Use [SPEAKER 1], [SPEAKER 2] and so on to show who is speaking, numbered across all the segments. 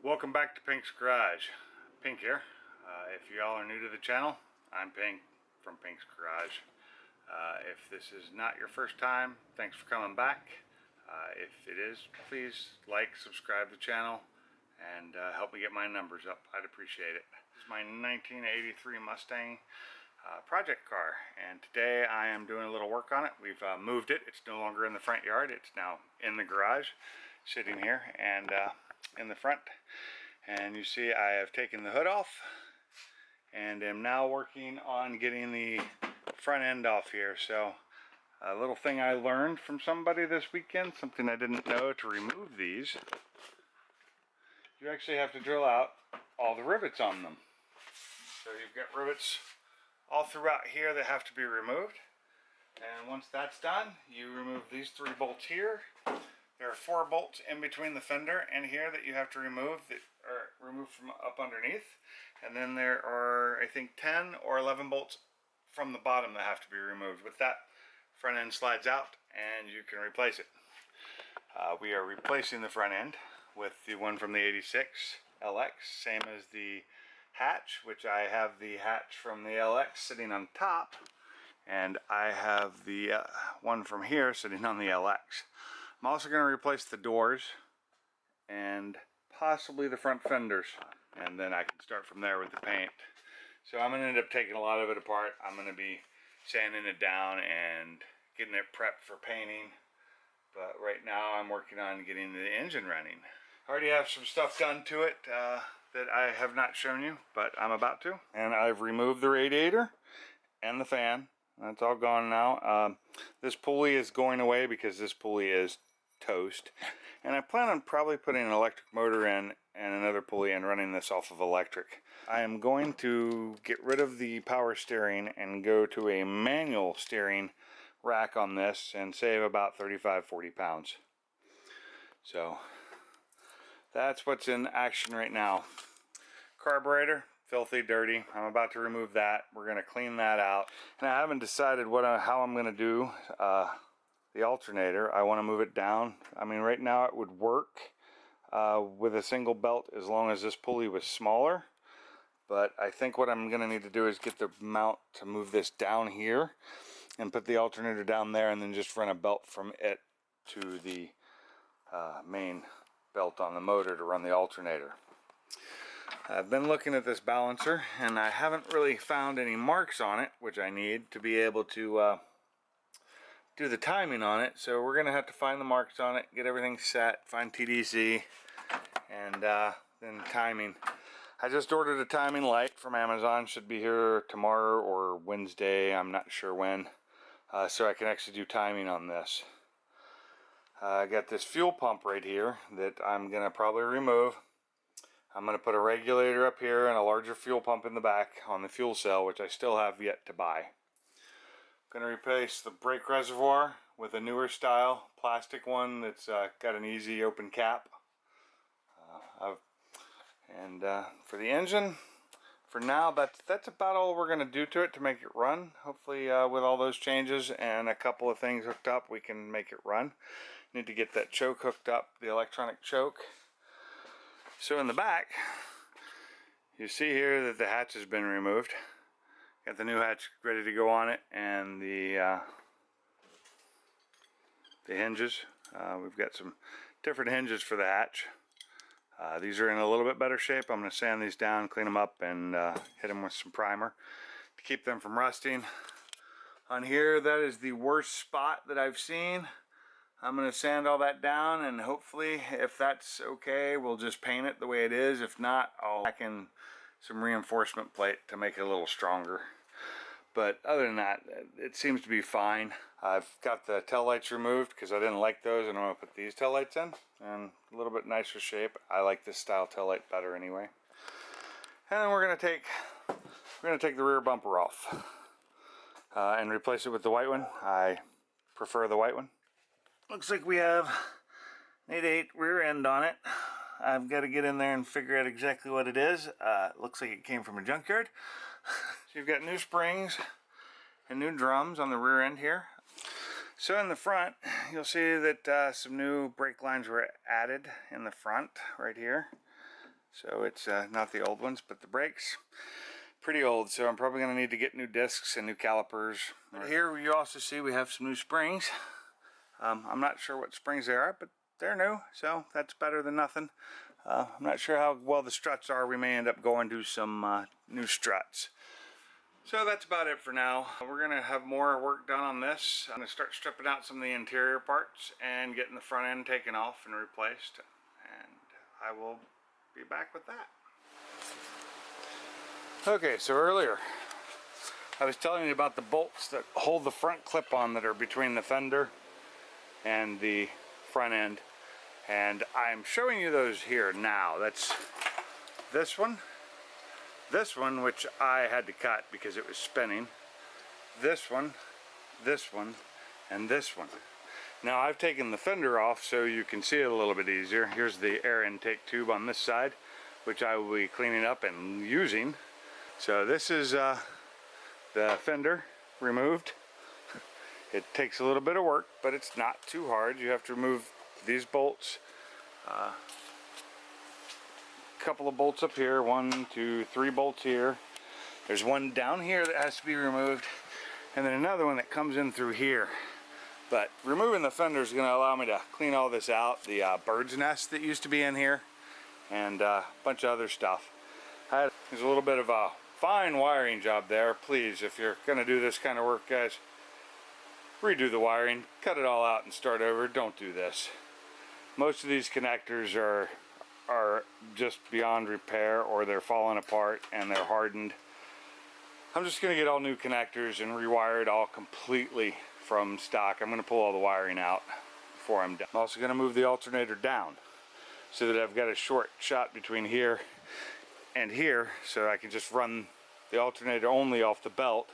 [SPEAKER 1] Welcome back to Pink's Garage. Pink here. If y'all are new to the channel, I'm Pink from Pink's Garage. If this is not your first time, thanks for coming back. If it is, please like, subscribe to the channel, and help me get my numbers up. I'd appreciate it. This is my 1983 Mustang project car, and today I am doing a little work on it. We've moved it. It's no longer in the front yard. It's now in the garage, sitting here and in the front. And you see I have taken the hood off and am now working on getting the front end off here. So a little thing I learned from somebody this weekend, something I didn't know: to remove these, you actually have to drill out all the rivets on them. So you've got rivets all throughout here that have to be removed, and once that's done, you remove these 3 bolts here. There are 4 bolts in between the fender and here that you have to remove, that are removed from up underneath, and then there are, I think, 10 or 11 bolts from the bottom that have to be removed. With that, front end slides out and you can replace it. We are replacing the front end with the one from the 86 LX, same as the hatch, which I have the hatch from the LX sitting on top, and I have the one from here sitting on the LX. I'm also going to replace the doors and possibly the front fenders, and then I can start from there with the paint. So I'm going to end up taking a lot of it apart. I'm going to be sanding it down and getting it prepped for painting, but right now I'm working on getting the engine running. I already have some stuff done to it that I have not shown you, but I'm about to. And I've removed the radiator and the fan. That's all gone now. This pulley is going away because this pulley is toast, and I plan on probably putting an electric motor in and another pulley and running this off of electric. I am going to get rid of the power steering and go to a manual steering rack on this and save about 35-40 pounds. So that's what's in action right now. Carburetor, filthy, dirty. I'm about to remove that. We're going to clean that out, and I haven't decided how I'm going to do the alternator. I want to move it down. I mean, right now it would work with a single belt as long as this pulley was smaller, but I think what I'm going to need to do is get the mount to move this down here and put the alternator down there, and then just run a belt from it to the main belt on the motor to run the alternator. I've been looking at this balancer and I haven't really found any marks on it, which I need to be able to do the timing on it. So we're gonna have to find the marks on it, get everything set, find TDC, and then timing. I just ordered a timing light from Amazon. Should be here tomorrow or Wednesday, I'm not sure when, so I can actually do timing on this. I got this fuel pump right here that I'm gonna probably remove. I'm going to put a regulator up here and a larger fuel pump in the back on the fuel cell, which I still have yet to buy. I'm going to replace the brake reservoir with a newer style plastic one that's got an easy open cap. For the engine, for now, that's about all we're going to do to it to make it run. Hopefully with all those changes and a couple of things hooked up, we can make it run. Need to get that choke hooked up, the electronic choke. So in the back, you see here that the hatch has been removed. Got the new hatch ready to go on it, and the hinges. We've got some different hinges for the hatch. These are in a little bit better shape. I'm going to sand these down, clean them up, and hit them with some primer to keep them from rusting. On here, that is the worst spot that I've seen. I'm going to sand all that down, and hopefully, if that's okay, we'll just paint it the way it is. If not, I'll pack in some reinforcement plate to make it a little stronger. But other than that, it seems to be fine. I've got the tail lights removed because I didn't like those, and I'm going to put these tail lights in, and a little bit nicer shape. I like this style tail light better anyway. And then we're going to take the rear bumper off and replace it with the white one. I prefer the white one. Looks like we have an 8/8 rear end on it. I've got to get in there and figure out exactly what it is. Looks like it came from a junkyard. So you've got new springs and new drums on the rear end here. So in the front, you'll see that some new brake lines were added in the front right here. So it's not the old ones, but the brakes. Pretty old, so I'm probably going to need to get new discs and new calipers. Right here you also see we have some new springs. I'm not sure what springs they are, but they're new, so that's better than nothing. I'm not sure how well the struts are. We may end up going to some new struts. So that's about it for now. We're going to have more work done on this. I'm going to start stripping out some of the interior parts and getting the front end taken off and replaced. And I will be back with that. Okay, so earlier I was telling you about the bolts that hold the front clip on that are between the fender and the front end, and I'm showing you those here now. That's this one, which I had to cut because it was spinning, this one, and this one. Now I've taken the fender off so you can see it a little bit easier. Here's the air intake tube on this side, which I will be cleaning up and using. So this is the fender removed. It takes a little bit of work, but it's not too hard. You have to remove these bolts. A couple of bolts up here, 1, 2, 3 bolts here. There's one down here that has to be removed, and then another one that comes in through here. But removing the fender is going to allow me to clean all this out. The bird's nest that used to be in here, and a bunch of other stuff. There's a little bit of a fine wiring job there. Please, if you're going to do this kind of work, guys, redo the wiring, cut it all out and start over. Don't do this. Most of these connectors are just beyond repair, or they're falling apart and they're hardened. I'm just going to get all new connectors and rewire it all completely from stock. I'm going to pull all the wiring out before I'm done. I'm also going to move the alternator down so that I've got a short shot between here and here, so I can just run the alternator only off the belt,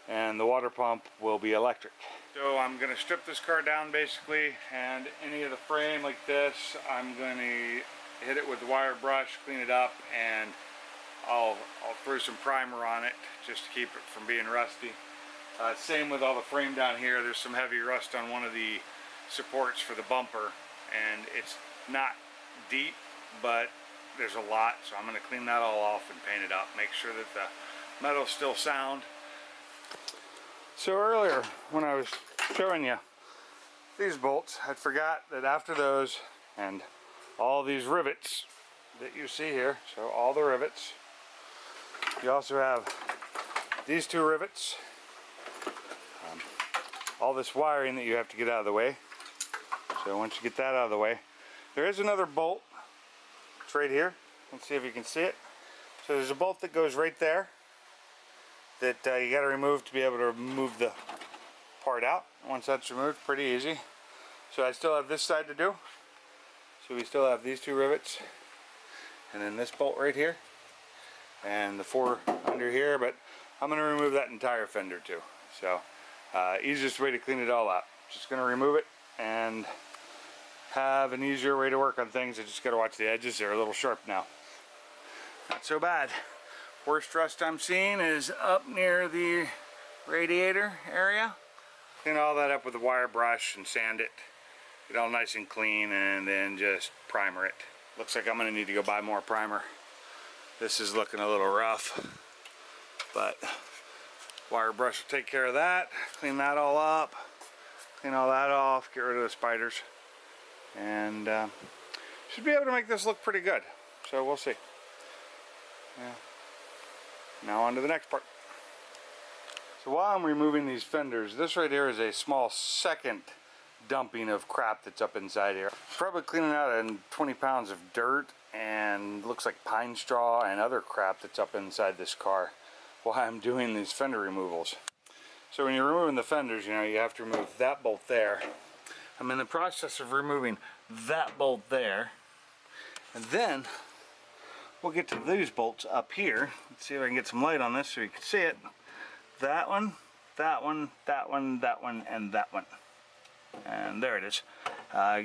[SPEAKER 1] and the water pump will be electric. So I'm going to strip this car down basically, and any of the frame like this, I'm going to hit it with the wire brush, clean it up, and I'll throw some primer on it just to keep it from being rusty. Same with all the frame down here. There's some heavy rust on one of the supports for the bumper, and it's not deep, but there's a lot, so I'm going to clean that all off and paint it up, make sure that the metal's still sound. So earlier when I was showing you these bolts, I forgot that after those and all these rivets that you see here, so all the rivets, you also have these 2 rivets, all this wiring that you have to get out of the way. So once you get that out of the way, there is another bolt. It's right here. Let's see if you can see it. So there's a bolt that goes right there that you got to remove to be able to move the part out. Once that's removed, pretty easy. So I still have this side to do. So we still have these 2 rivets, and then this bolt right here, and the 4 under here, but I'm going to remove that entire fender too. So easiest way to clean it all up. Just going to remove it and have an easier way to work on things. I just got to watch the edges. They're a little sharp now. Not so bad. Worst rust I'm seeing is up near the radiator area. Clean all that up with a wire brush and sand it. Get all nice and clean, and then just primer it. Looks like I'm going to need to go buy more primer. This is looking a little rough, but wire brush will take care of that. Clean that all up. Clean all that off. Get rid of the spiders. And should be able to make this look pretty good. So we'll see. Yeah. Now on to the next part. So while I'm removing these fenders, this right here is a small second dumping of crap that's up inside here. Probably cleaning out 20 pounds of dirt and looks like pine straw and other crap that's up inside this car while I'm doing these fender removals. So when you're removing the fenders, you know, you have to remove that bolt there. I'm in the process of removing that bolt there, and then we'll get to these bolts up here. Let's see if I can get some light on this so you can see it. That one, that one, that one, that one, and that one. And there it is.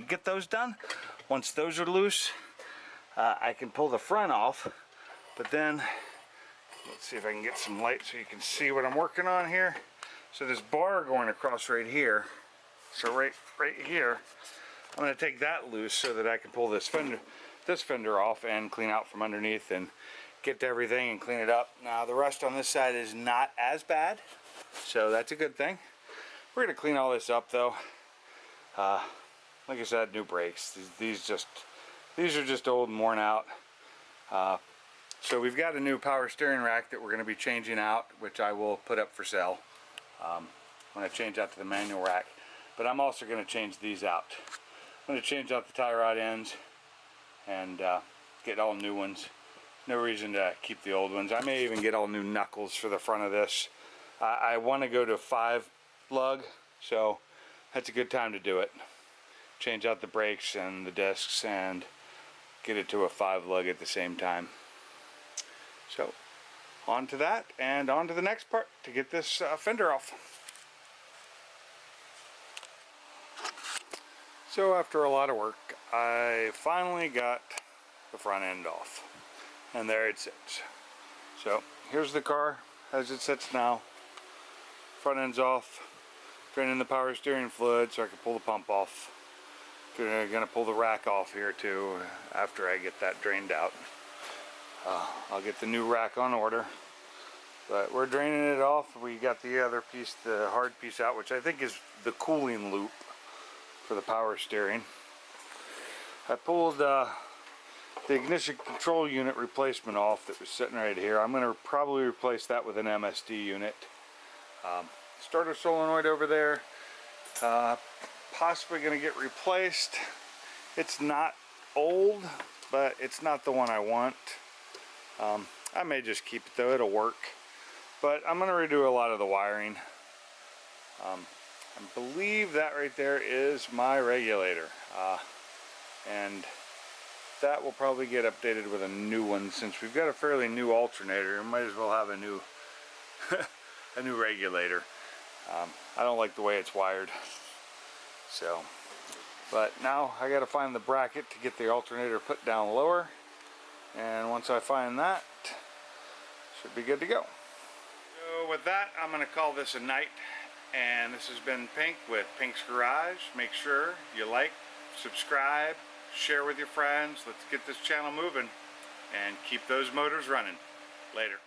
[SPEAKER 1] Get those done. Once those are loose, I can pull the front off, but then let's see if I can get some light so you can see what I'm working on here. So this bar going across right here, so right here, I'm going to take that loose so that I can pull this fender off and clean out from underneath and get to everything and clean it up. Now the rust on this side is not as bad, so that's a good thing. We're going to clean all this up though. Like I said, new brakes. These are just old and worn out. So we've got a new power steering rack that we're going to be changing out, which I will put up for sale when I change out to the manual rack. But I'm also going to change these out. I'm going to change out the tie rod ends and get all new ones. No reason to keep the old ones. I may even get all new knuckles for the front of this. I want to go to 5 lug, so that's a good time to do it. Change out the brakes and the discs and get it to a 5 lug at the same time. So on to that and on to the next part to get this fender off. So after a lot of work, I finally got the front end off, and there it sits. So here's the car as it sits now. Front end's off, draining the power steering fluid so I can pull the pump off. Gonna pull the rack off here too after I get that drained out. I'll get the new rack on order, but we're draining it off. We got the other piece, the hard piece out, which I think is the cooling loop for the power steering. I pulled the ignition control unit replacement off that was sitting right here. I'm going to probably replace that with an MSD unit. Starter solenoid over there, possibly going to get replaced. It's not old, but it's not the one I want. I may just keep it though, it'll work. But I'm going to redo a lot of the wiring. I believe that right there is my regulator. And that will probably get updated with a new one. Since we've got a fairly new alternator, we might as well have a new a new regulator. I don't like the way it's wired. So, but now I got to find the bracket to get the alternator put down lower, and once I find that, should be good to go. So with that, I'm going to call this a night, and this has been Pink with Pink's Garage. Make sure you like, subscribe, share with your friends. Let's get this channel moving and keep those motors running. Later.